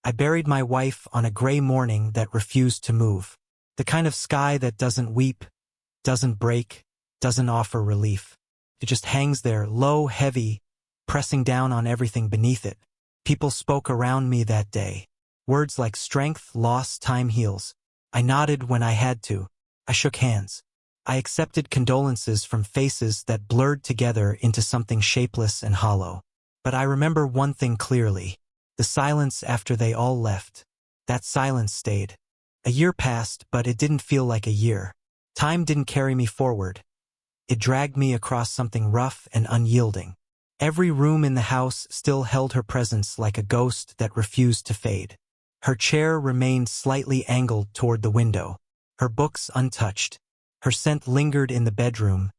I buried my wife on a gray morning that refused to move. The kind of sky that doesn't weep, doesn't break, doesn't offer relief. It just hangs there, low, heavy, pressing down on everything beneath it. People spoke around me that day. Words like strength, loss, time heals. I nodded when I had to. I shook hands. I accepted condolences from faces that blurred together into something shapeless and hollow. But I remember one thing clearly. The silence after they all left. That silence stayed. A year passed, but it didn't feel like a year. Time didn't carry me forward. It dragged me across something rough and unyielding. Every room in the house still held her presence like a ghost that refused to fade. Her chair remained slightly angled toward the window, her books untouched. Her scent lingered in the bedroom,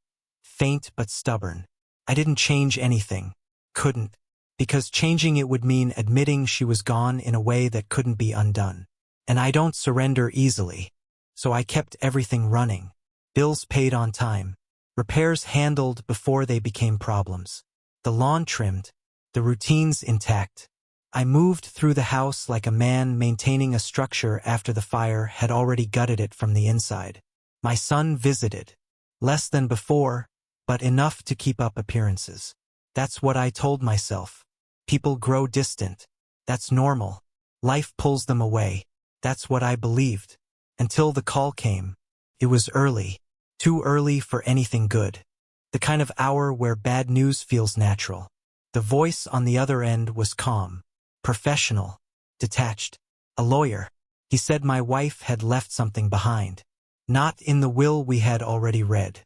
faint but stubborn. I didn't change anything. Couldn't. Because changing it would mean admitting she was gone in a way that couldn't be undone. And I don't surrender easily. So I kept everything running. Bills paid on time. Repairs handled before they became problems. The lawn trimmed. The routines intact. I moved through the house like a man maintaining a structure after the fire had already gutted it from the inside. My son visited. Less than before, but enough to keep up appearances. That's what I told myself. People grow distant. That's normal. Life pulls them away. That's what I believed. Until the call came. It was early. Too early for anything good. The kind of hour where bad news feels natural. The voice on the other end was calm. Professional. Detached. A lawyer. He said my wife had left something behind. Not in the will we had already read.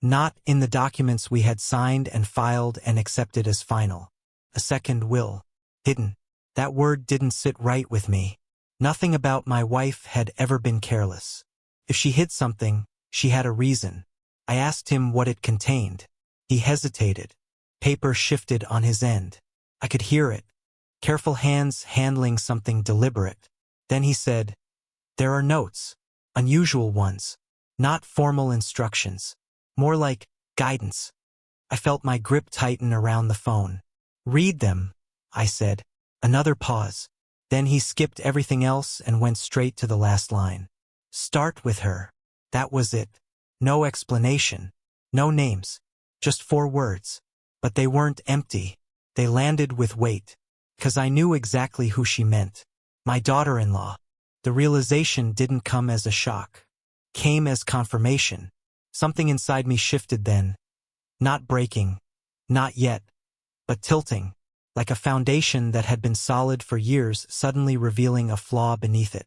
Not in the documents we had signed and filed and accepted as final. A second will. Hidden. That word didn't sit right with me. Nothing about my wife had ever been careless. If she hid something, she had a reason. I asked him what it contained. He hesitated. Paper shifted on his end. I could hear it. Careful hands handling something deliberate. Then he said, "There are notes. Unusual ones. Not formal instructions. More like guidance." I felt my grip tighten around the phone. "Read them," I said. Another pause. Then he skipped everything else and went straight to the last line. "Start with her." That was it. No explanation. No names. Just 4 words. But they weren't empty. They landed with weight. 'Cause I knew exactly who she meant. My daughter-in-law. The realization didn't come as a shock. Came as confirmation. Something inside me shifted then. Not breaking. Not yet. But tilting. Like a foundation that had been solid for years suddenly revealing a flaw beneath it.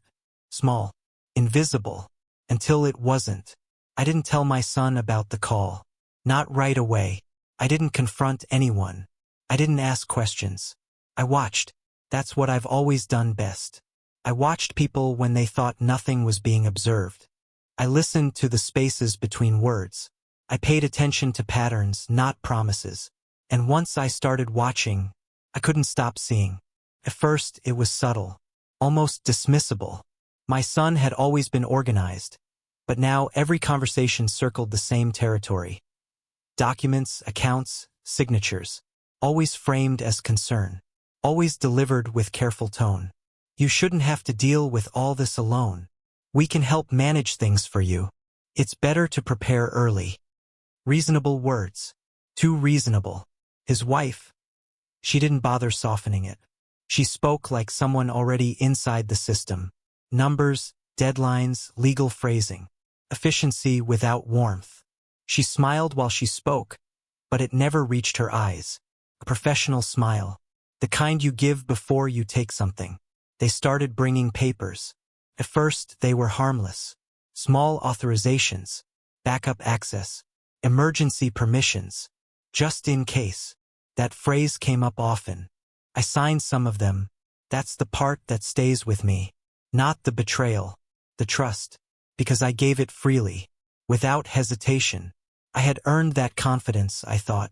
Small. Invisible. Until it wasn't. I didn't tell my son about the call. Not right away. I didn't confront anyone. I didn't ask questions. I watched. That's what I've always done best. I watched people when they thought nothing was being observed. I listened to the spaces between words. I paid attention to patterns, not promises. And once I started watching, I couldn't stop seeing. At first, it was subtle. Almost dismissible. My son had always been organized. But now every conversation circled the same territory. Documents, accounts, signatures. Always framed as concern. Always delivered with careful tone. "You shouldn't have to deal with all this alone. We can help manage things for you. It's better to prepare early." Reasonable words. Too reasonable. His wife. She didn't bother softening it. She spoke like someone already inside the system. Numbers, deadlines, legal phrasing. Efficiency without warmth. She smiled while she spoke, but it never reached her eyes. A professional smile. The kind you give before you take something. They started bringing papers. At first, they were harmless. Small authorizations. Backup access. Emergency permissions. Just in case. That phrase came up often. I signed some of them. That's the part that stays with me. Not the betrayal. The trust. Because I gave it freely. Without hesitation. I had earned that confidence, I thought.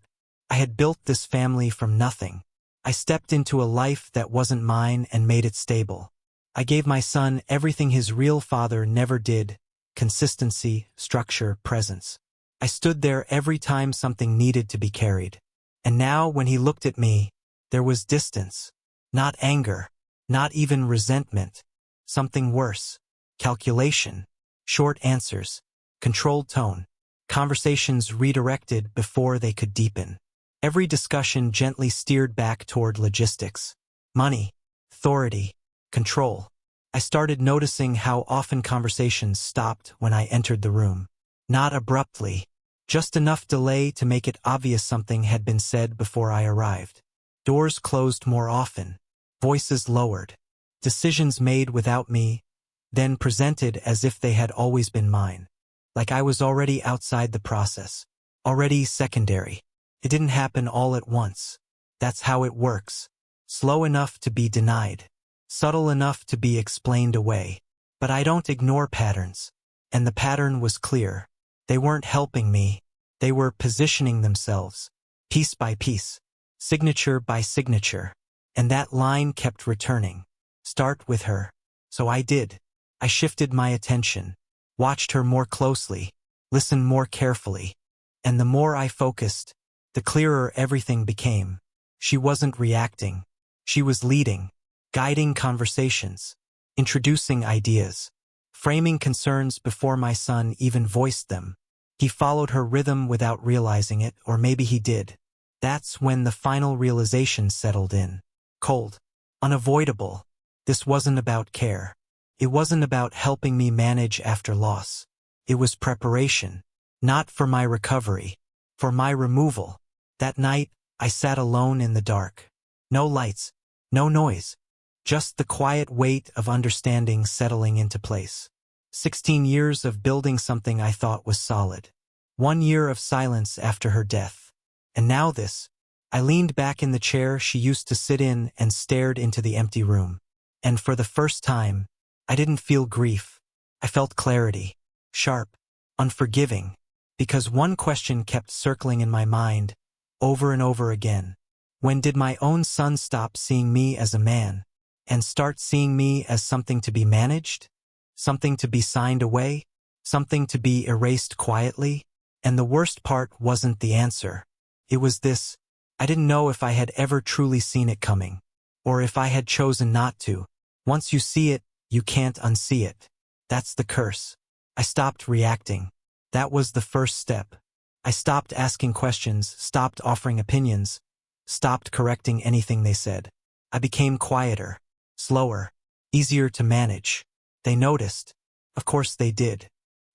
I had built this family from nothing. I stepped into a life that wasn't mine and made it stable. I gave my son everything his real father never did. Consistency, structure, presence. I stood there every time something needed to be carried. And now, when he looked at me, there was distance. Not anger. Not even resentment. Something worse. Calculation. Short answers. Controlled tone. Conversations redirected before they could deepen. Every discussion gently steered back toward logistics. Money. Authority. Control. I started noticing how often conversations stopped when I entered the room. Not abruptly. Just enough delay to make it obvious something had been said before I arrived. Doors closed more often. Voices lowered. Decisions made without me, then presented as if they had always been mine. Like I was already outside the process. Already secondary. It didn't happen all at once. That's how it works. Slow enough to be denied. Subtle enough to be explained away. But I don't ignore patterns. And the pattern was clear. They weren't helping me. They were positioning themselves. Piece by piece. Signature by signature. And that line kept returning. Start with her. So I did. I shifted my attention. Watched her more closely. Listened more carefully. And the more I focused, the clearer everything became. She wasn't reacting. She was leading. Guiding conversations. Introducing ideas. Framing concerns before my son even voiced them. He followed her rhythm without realizing it, or maybe he did. That's when the final realization settled in. Cold. Unavoidable. This wasn't about care. It wasn't about helping me manage after loss. It was preparation. Not for my recovery. For my removal. That night, I sat alone in the dark. No lights. No noise. Just the quiet weight of understanding settling into place. 16 years of building something I thought was solid. 1 year of silence after her death. And now this. I leaned back in the chair she used to sit in and stared into the empty room. And for the first time, I didn't feel grief. I felt clarity. Sharp. Unforgiving. Because one question kept circling in my mind, over and over again. When did my own son stop seeing me as a man, and start seeing me as something to be managed? Something to be signed away? Something to be erased quietly? And the worst part wasn't the answer. It was this. I didn't know if I had ever truly seen it coming. Or if I had chosen not to. Once you see it, you can't unsee it. That's the curse. I stopped reacting. That was the first step. I stopped asking questions, stopped offering opinions, stopped correcting anything they said. I became quieter, slower, easier to manage. They noticed. Of course they did.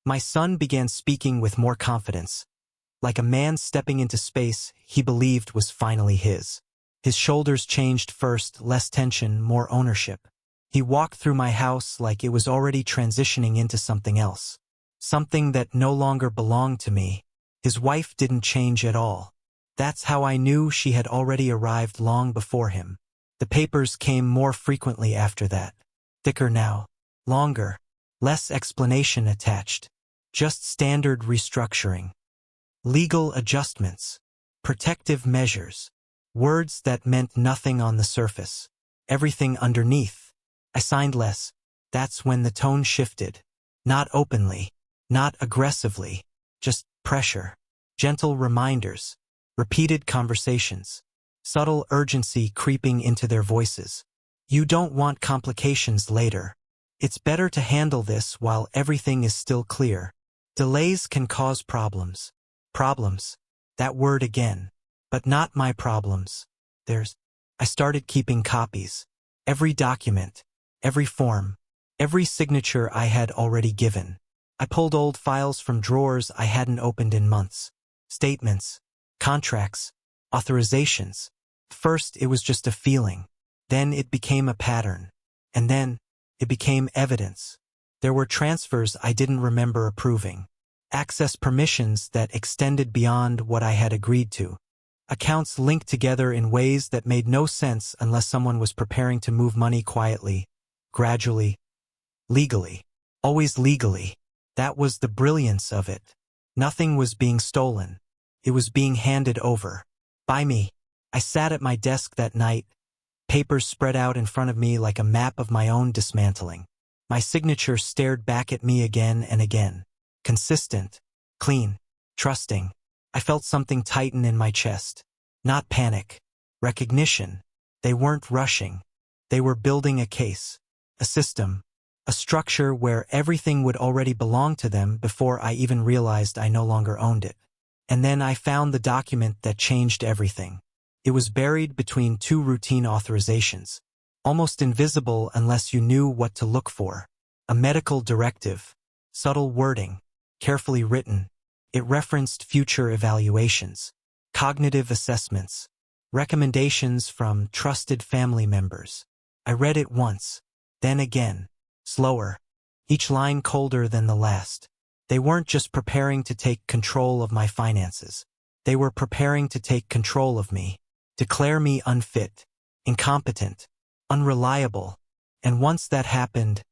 My son began speaking with more confidence. Like a man stepping into space he believed was finally his. His shoulders changed first, less tension, more ownership. He walked through my house like it was already transitioning into something else. Something that no longer belonged to me. His wife didn't change at all. That's how I knew she had already arrived long before him. The papers came more frequently after that. Thicker now. Longer. Less explanation attached. Just standard restructuring. Legal adjustments. Protective measures. Words that meant nothing on the surface. Everything underneath. I signed less. That's when the tone shifted. Not openly. Not aggressively. Just pressure. Gentle reminders. Repeated conversations. Subtle urgency creeping into their voices. You don't want complications later. It's better to handle this while everything is still clear. Delays can cause problems. Problems. That word again. But not my problems. I started keeping copies. Every document. Every form. Every signature I had already given. I pulled old files from drawers I hadn't opened in months. Statements. Contracts. Authorizations. First it was just a feeling. Then it became a pattern. And then it became evidence. There were transfers I didn't remember approving. Access permissions that extended beyond what I had agreed to. Accounts linked together in ways that made no sense unless someone was preparing to move money quietly, gradually, legally. Always legally. That was the brilliance of it. Nothing was being stolen. It was being handed over. By me. I sat at my desk that night, papers spread out in front of me like a map of my own dismantling. My signature stared back at me again and again. Consistent. Clean. Trusting. I felt something tighten in my chest. Not panic. Recognition. They weren't rushing. They were building a case, a system, a structure where everything would already belong to them before I even realized I no longer owned it. And then I found the document that changed everything. It was buried between two routine authorizations, almost invisible unless you knew what to look for. A medical directive, subtle wording, carefully written. It referenced future evaluations, cognitive assessments, recommendations from trusted family members. I read it once, then again, slower, each line colder than the last. They weren't just preparing to take control of my finances. They were preparing to take control of me, declare me unfit, incompetent, unreliable. And once that happened,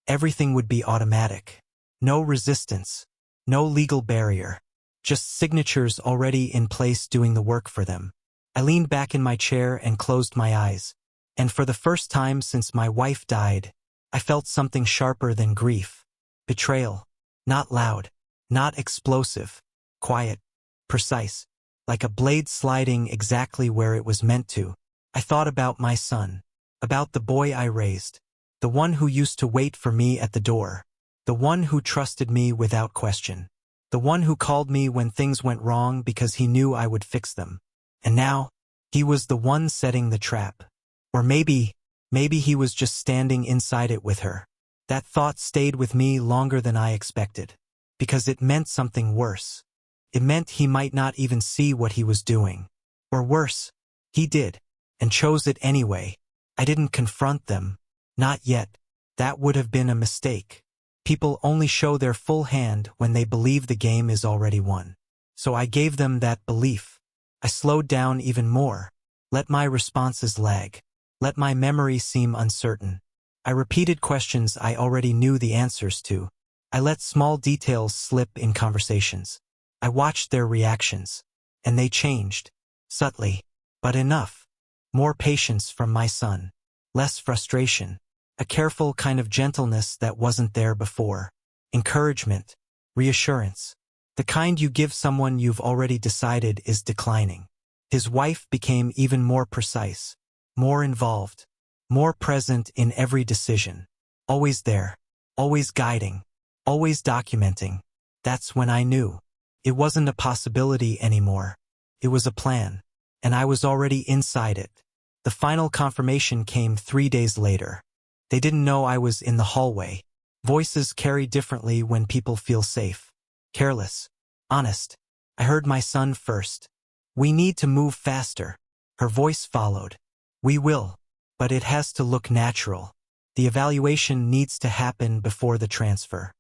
everything would be automatic. No resistance, no legal barrier, just signatures already in place doing the work for them. I leaned back in my chair and closed my eyes. And for the first time since my wife died, I felt something sharper than grief. Betrayal. Not loud, not explosive, quiet, precise, like a blade sliding exactly where it was meant to. I thought about my son, about the boy I raised, the one who used to wait for me at the door, the one who trusted me without question, the one who called me when things went wrong because he knew I would fix them. And now, he was the one setting the trap. Or maybe he was just standing inside it with her. That thought stayed with me longer than I expected, because it meant something worse. It meant he might not even see what he was doing. Or worse, he did, and chose it anyway. I didn't confront them. Not yet. That would have been a mistake. People only show their full hand when they believe the game is already won. So I gave them that belief. I slowed down even more. Let my responses lag. Let my memory seem uncertain. I repeated questions I already knew the answers to. I let small details slip in conversations. I watched their reactions. And they changed. Subtly. But enough. More patience from my son. Less frustration. A careful kind of gentleness that wasn't there before. Encouragement. Reassurance. The kind you give someone you've already decided is declining. His wife became even more precise. More involved. More present in every decision. Always there. Always guiding. Always documenting. That's when I knew. It wasn't a possibility anymore. It was a plan. And I was already inside it. The final confirmation came 3 days later. They didn't know I was in the hallway. Voices carry differently when people feel safe. Careless. Honest. I heard my son first. We need to move faster. Her voice followed. We will. But it has to look natural. The evaluation needs to happen before the transfer.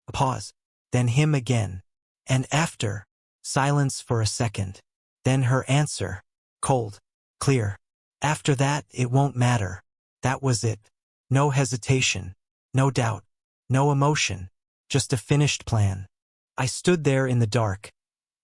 A pause. Then him again. And after. Silence for a second. Then her answer. Cold. Clear. After that, it won't matter. That was it. No hesitation. No doubt. No emotion. Just a finished plan. I stood there in the dark,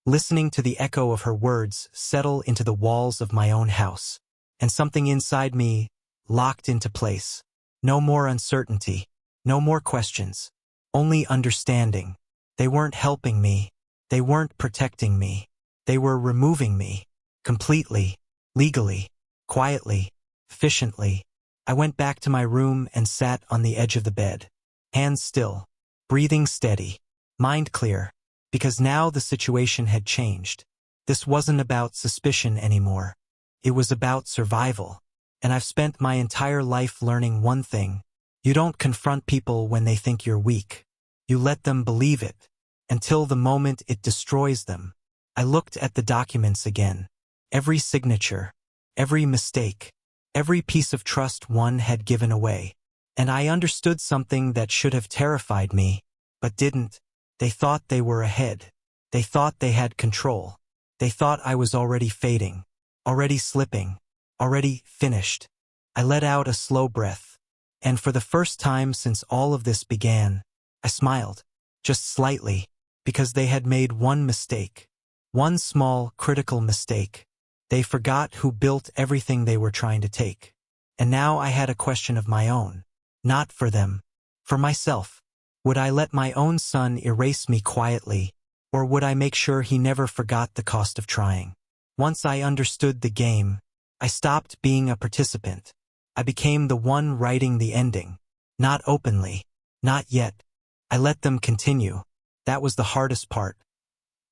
listening to the echo of her words settle into the walls of my own house. And something inside me locked into place. No more uncertainty. No more questions. Only understanding. They weren't helping me. They weren't protecting me. They were removing me. Completely. Legally. Quietly. Efficiently. I went back to my room and sat on the edge of the bed. Hands still. Breathing steady. Mind clear. Because now the situation had changed. This wasn't about suspicion anymore. It was about survival. And I've spent my entire life learning one thing. You don't confront people when they think you're weak. You let them believe it. Until the moment it destroys them. I looked at the documents again. Every signature. Every mistake. Every piece of trust one had given away. And I understood something that should have terrified me, but didn't. They thought they were ahead. They thought they had control. They thought I was already fading. Already slipping. Already finished. I let out a slow breath. And for the first time since all of this began, I smiled. Just slightly. Because they had made one mistake. One small, critical mistake. They forgot who built everything they were trying to take. And now I had a question of my own. Not for them. For myself. Would I let my own son erase me quietly, or would I make sure he never forgot the cost of trying? Once I understood the game, I stopped being a participant. I became the one writing the ending. Not openly. Not yet. I let them continue. That was the hardest part.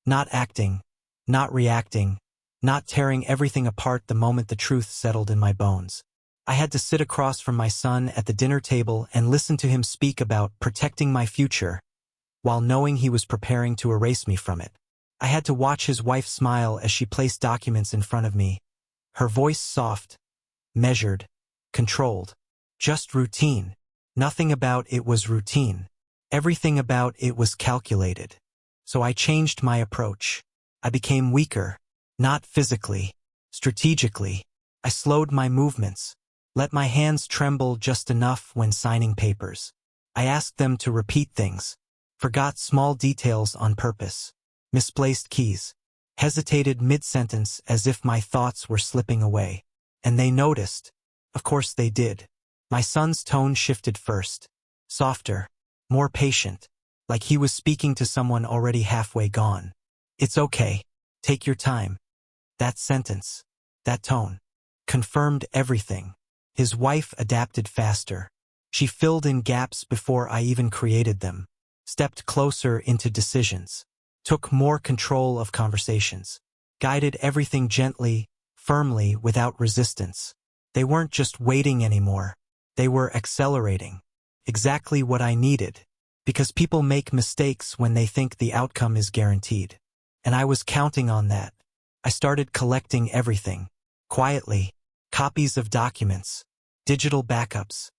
Not acting. Not reacting. Not tearing everything apart the moment the truth settled in my bones. I had to sit across from my son at the dinner table and listen to him speak about protecting my future, while knowing he was preparing to erase me from it. I had to watch his wife smile as she placed documents in front of me. Her voice soft, measured, controlled. Just routine. Nothing about it was routine. Everything about it was calculated. So I changed my approach. I became weaker. Not physically. Strategically. I slowed my movements. Let my hands tremble just enough when signing papers. I asked them to repeat things. Forgot small details on purpose. Misplaced keys. Hesitated mid-sentence as if my thoughts were slipping away. And they noticed. Of course they did. My son's tone shifted first. Softer. More patient. Like he was speaking to someone already halfway gone. It's okay. Take your time. That sentence. That tone. Confirmed everything. His wife adapted faster. She filled in gaps before I even created them. Stepped closer into decisions. Took more control of conversations. Guided everything gently, firmly, without resistance. They weren't just waiting anymore. They were accelerating. Exactly what I needed. Because people make mistakes when they think the outcome is guaranteed. And I was counting on that. I started collecting everything. Quietly. Copies of documents. Digital backups.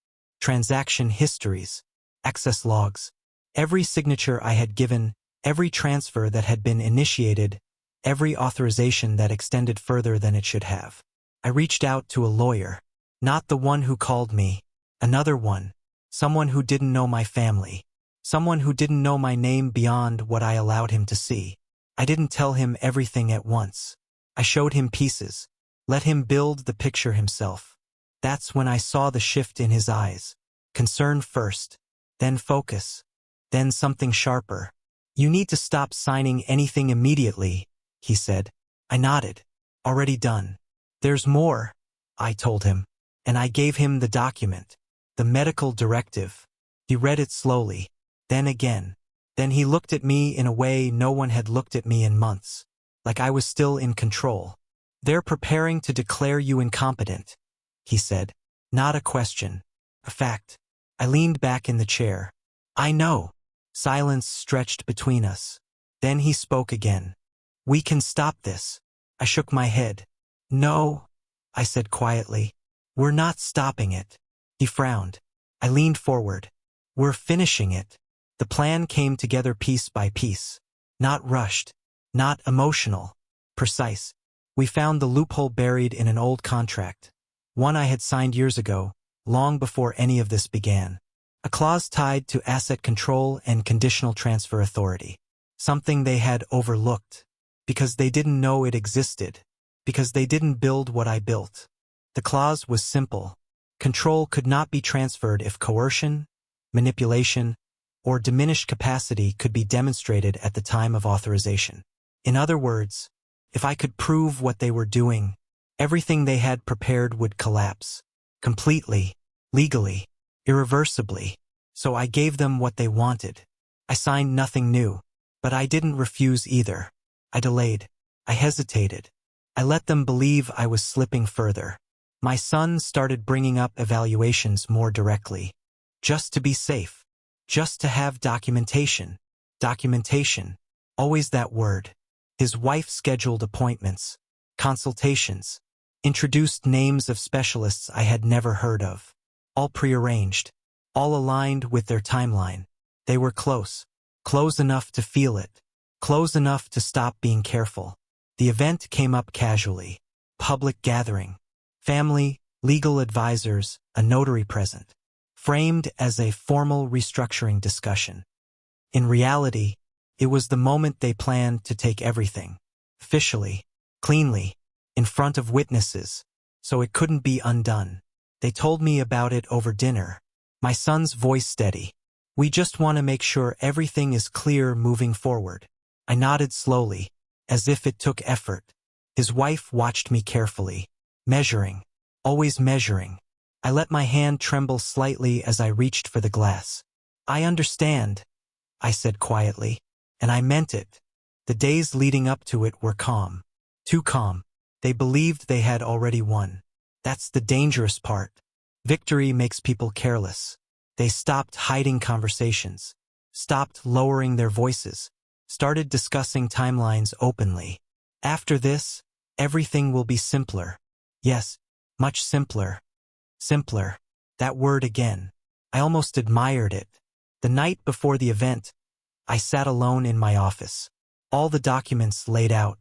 Transaction histories. Access logs. Every signature I had given, every transfer that had been initiated, every authorization that extended further than it should have. I reached out to a lawyer. Not the one who called me. Another one. Someone who didn't know my family. Someone who didn't know my name beyond what I allowed him to see. I didn't tell him everything at once. I showed him pieces. Let him build the picture himself. That's when I saw the shift in his eyes. Concern first. Then focus. Then something sharper. You need to stop signing anything immediately, he said. I nodded. Already done. There's more, I told him. And I gave him the document. The medical directive. He read it slowly. Then again. Then he looked at me in a way no one had looked at me in months. Like I was still in control. They're preparing to declare you incompetent, he said. Not a question. A fact. I leaned back in the chair. I know. Silence stretched between us. Then he spoke again. We can stop this. I shook my head. No, I said quietly. We're not stopping it. He frowned. I leaned forward. We're finishing it. The plan came together piece by piece. Not rushed. Not emotional. Precise. We found the loophole buried in an old contract. One I had signed years ago, long before any of this began. A clause tied to asset control and conditional transfer authority. Something they had overlooked. Because they didn't know it existed. Because they didn't build what I built. The clause was simple. Control could not be transferred if coercion, manipulation, or diminished capacity could be demonstrated at the time of authorization. In other words, if I could prove what they were doing, everything they had prepared would collapse. Completely, legally, irreversibly. So I gave them what they wanted. I signed nothing new. But I didn't refuse either. I delayed. I hesitated. I let them believe I was slipping further. My son started bringing up evaluations more directly. Just to be safe. Just to have documentation. Documentation. Always that word. His wife scheduled appointments. Consultations. Introduced names of specialists I had never heard of. All prearranged. All aligned with their timeline. They were close. Close enough to feel it. Close enough to stop being careful. The event came up casually. Public gathering. Family, legal advisors, a notary present. Framed as a formal restructuring discussion. In reality, it was the moment they planned to take everything. Officially. Cleanly. In front of witnesses. So it couldn't be undone. They told me about it over dinner. My son's voice steady. We just want to make sure everything is clear moving forward. I nodded slowly, as if it took effort. His wife watched me carefully. Measuring. Always measuring. I let my hand tremble slightly as I reached for the glass. I understand, I said quietly, and I meant it. The days leading up to it were calm. Too calm. They believed they had already won. That's the dangerous part. Victory makes people careless. They stopped hiding conversations, stopped lowering their voices, started discussing timelines openly. After this, everything will be simpler. Yes, much simpler. Simpler. That word again. I almost admired it. The night before the event, I sat alone in my office. All the documents laid out.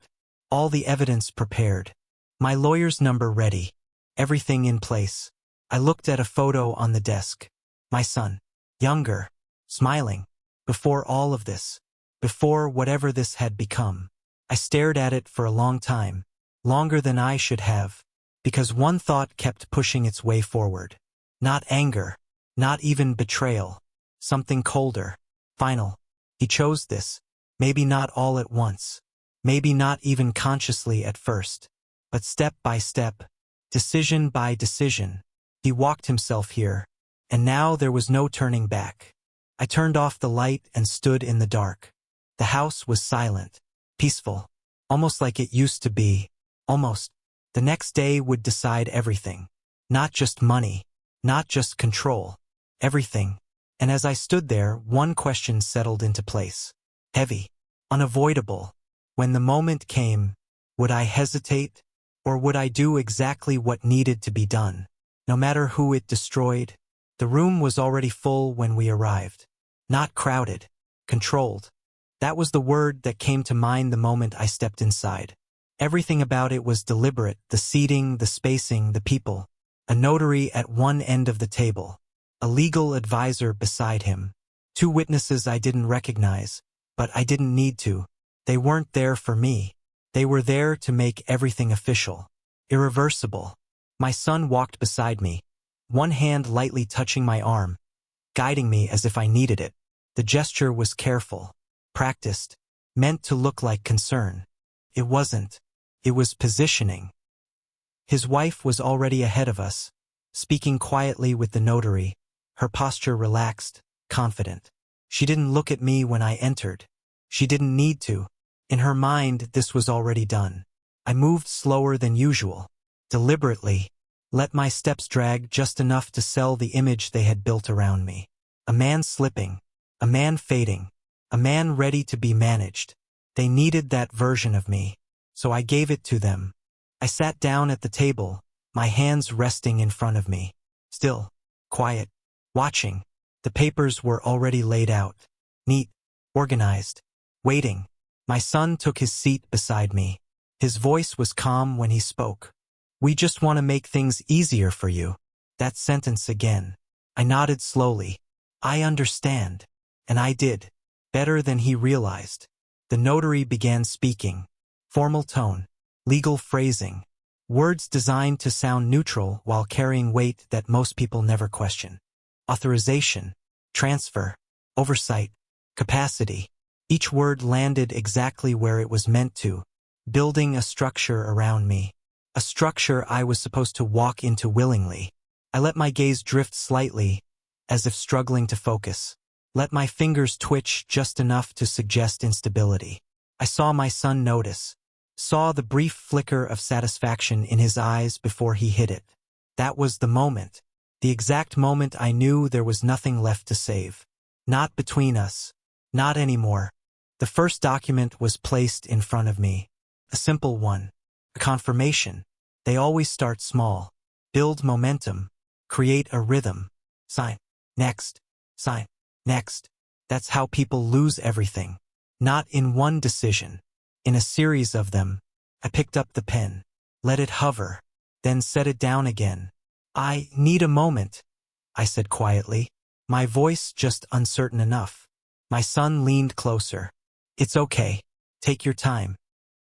All the evidence prepared. My lawyer's number ready. Everything in place. I looked at a photo on the desk. My son. Younger. Smiling. Before all of this. Before whatever this had become. I stared at it for a long time. Longer than I should have. Because one thought kept pushing its way forward. Not anger. Not even betrayal. Something colder. Final. He chose this. Maybe not all at once. Maybe not even consciously at first. But step by step. Decision by decision. He walked himself here. And now there was no turning back. I turned off the light and stood in the dark. The house was silent. Peaceful. Almost like it used to be. Almost. The next day would decide everything. Not just money. Not just control. Everything. And as I stood there, one question settled into place. Heavy. Unavoidable. When the moment came, would I hesitate? Or would I do exactly what needed to be done? No matter who it destroyed? The room was already full when we arrived. Not crowded. Controlled. That was the word that came to mind the moment I stepped inside. Everything about it was deliberate, the seating, the spacing, the people. A notary at one end of the table. A legal advisor beside him. Two witnesses I didn't recognize, but I didn't need to. They weren't there for me. They were there to make everything official. Irreversible. My son walked beside me, one hand lightly touching my arm, guiding me as if I needed it. The gesture was careful, practiced, meant to look like concern. It wasn't. It was positioning. His wife was already ahead of us, speaking quietly with the notary, her posture relaxed, confident. She didn't look at me when I entered. She didn't need to. In her mind, this was already done. I moved slower than usual, deliberately, let my steps drag just enough to sell the image they had built around me. A man slipping, a man fading, a man ready to be managed. They needed that version of me, so I gave it to them. I sat down at the table, my hands resting in front of me. Still, quiet, watching. The papers were already laid out, neat, organized, waiting. My son took his seat beside me. His voice was calm when he spoke. We just want to make things easier for you. That sentence again. I nodded slowly. I understand. And I did. Better than he realized. The notary began speaking. Formal tone. Legal phrasing. Words designed to sound neutral while carrying weight that most people never question. Authorization. Transfer. Oversight. Capacity. Each word landed exactly where it was meant to, building a structure around me. A structure I was supposed to walk into willingly. I let my gaze drift slightly, as if struggling to focus. Let my fingers twitch just enough to suggest instability. I saw my son notice. Saw the brief flicker of satisfaction in his eyes before he hit it. That was the moment. The exact moment I knew there was nothing left to save. Not between us. Not anymore. The first document was placed in front of me. A simple one. A confirmation. They always start small. Build momentum. Create a rhythm. Sign. Next. Sign. Next. That's how people lose everything. Not in one decision. In a series of them. I picked up the pen. Let it hover. Then set it down again. I need a moment, I said quietly. My voice just uncertain enough. My son leaned closer. It's okay. Take your time.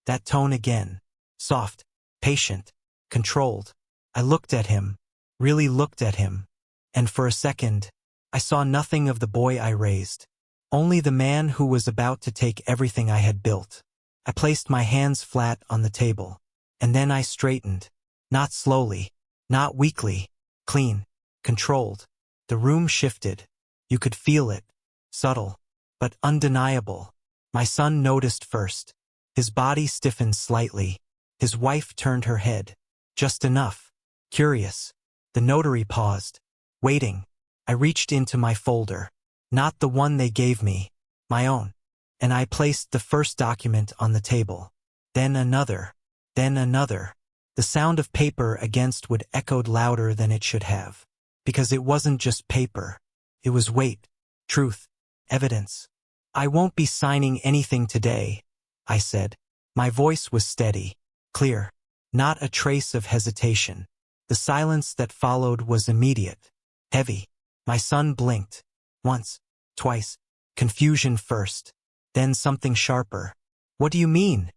That tone again. Soft, patient, controlled. I looked at him, really looked at him. And for a second, I saw nothing of the boy I raised. Only the man who was about to take everything I had built. I placed my hands flat on the table. And then I straightened. Not slowly, not weakly, Clean. Controlled. The room shifted. You could feel it. Subtle. But undeniable. My son noticed first. His body stiffened slightly. His wife turned her head. Just enough. Curious. The notary paused. Waiting. I reached into my folder. Not the one they gave me. My own. And I placed the first document on the table. Then another. Then another. The sound of paper against wood echoed louder than it should have. Because it wasn't just paper. It was weight. Truth. Evidence. I won't be signing anything today, I said. My voice was steady. Clear. Not a trace of hesitation. The silence that followed was immediate. Heavy. My son blinked. Once. Twice. Confusion first. Then something sharper. What do you mean?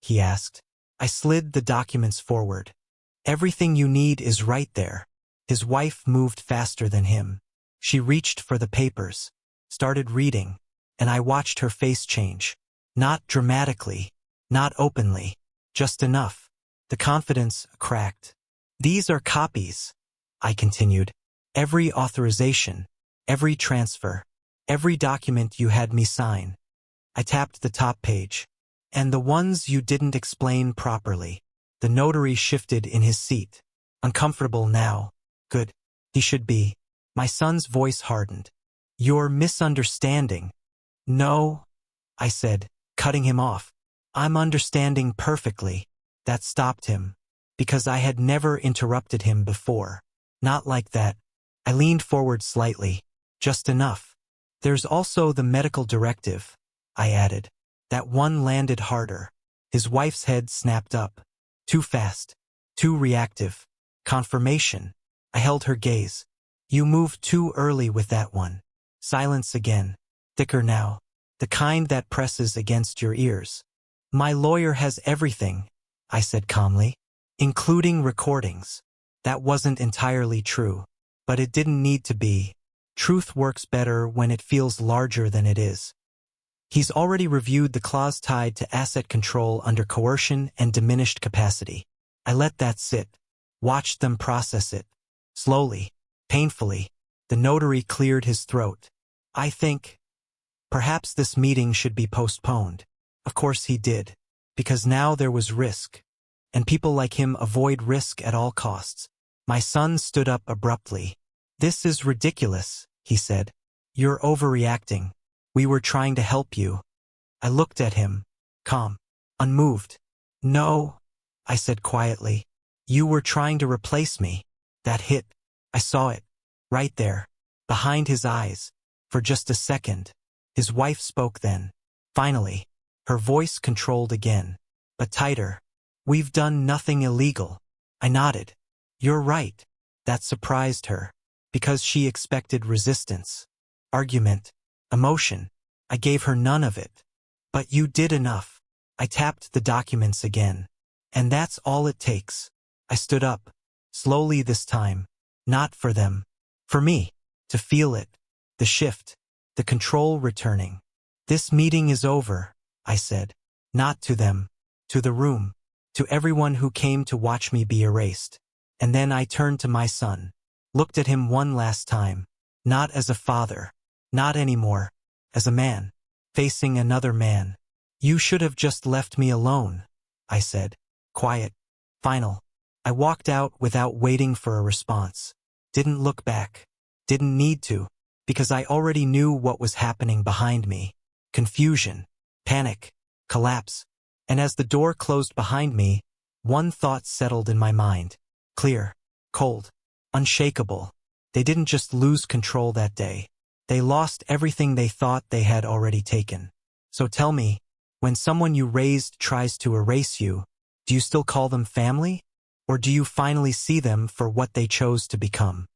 He asked. I slid the documents forward. Everything you need is right there. His wife moved faster than him. She reached for the papers. Started reading. And I watched her face change. Not dramatically. Not openly. Just enough. The confidence cracked. These are copies, I continued. Every authorization. Every transfer. Every document you had me sign. I tapped the top page. And the ones you didn't explain properly. The notary shifted in his seat. Uncomfortable now. Good. He should be. My son's voice hardened. You're misunderstanding. No, I said, cutting him off. I'm understanding perfectly. That stopped him. Because I had never interrupted him before. Not like that. I leaned forward slightly. Just enough. There's also the medical directive, I added. That one landed harder. His wife's head snapped up. Too fast. Too reactive. Confirmation. I held her gaze. You moved too early with that one. Silence again. Thicker now. The kind that presses against your ears. My lawyer has everything, I said calmly. Including recordings. That wasn't entirely true. But it didn't need to be. Truth works better when it feels larger than it is. He's already reviewed the clause tied to asset control under coercion and diminished capacity. I let that sit. Watched them process it. Slowly. Painfully. The notary cleared his throat. I think. Perhaps this meeting should be postponed. Of course he did. Because now there was risk. And people like him avoid risk at all costs. My son stood up abruptly. This is ridiculous, he said. You're overreacting. We were trying to help you. I looked at him. Calm. Unmoved. No, I said quietly. You were trying to replace me. That hit. I saw it. Right there. Behind his eyes. For just a second. His wife spoke then. Finally. Her voice controlled again. But tighter. We've done nothing illegal. I nodded. You're right. That surprised her. Because she expected resistance. Argument. Emotion. I gave her none of it. But you did enough. I tapped the documents again. And that's all it takes. I stood up. Slowly this time. Not for them. For me. To feel it. The shift. The control returning. This meeting is over, I said. Not to them. To the room. To everyone who came to watch me be erased. And then I turned to my son. Looked at him one last time. Not as a father. Not anymore. As a man. Facing another man. You should have just left me alone, I said. Quiet. Final. I walked out without waiting for a response. Didn't look back. Didn't need to. Because I already knew what was happening behind me. Confusion. Panic. Collapse. And as the door closed behind me, one thought settled in my mind. Clear. Cold. Unshakable. They didn't just lose control that day. They lost everything they thought they had already taken. So tell me, when someone you raised tries to erase you, do you still call them family? Or do you finally see them for what they chose to become?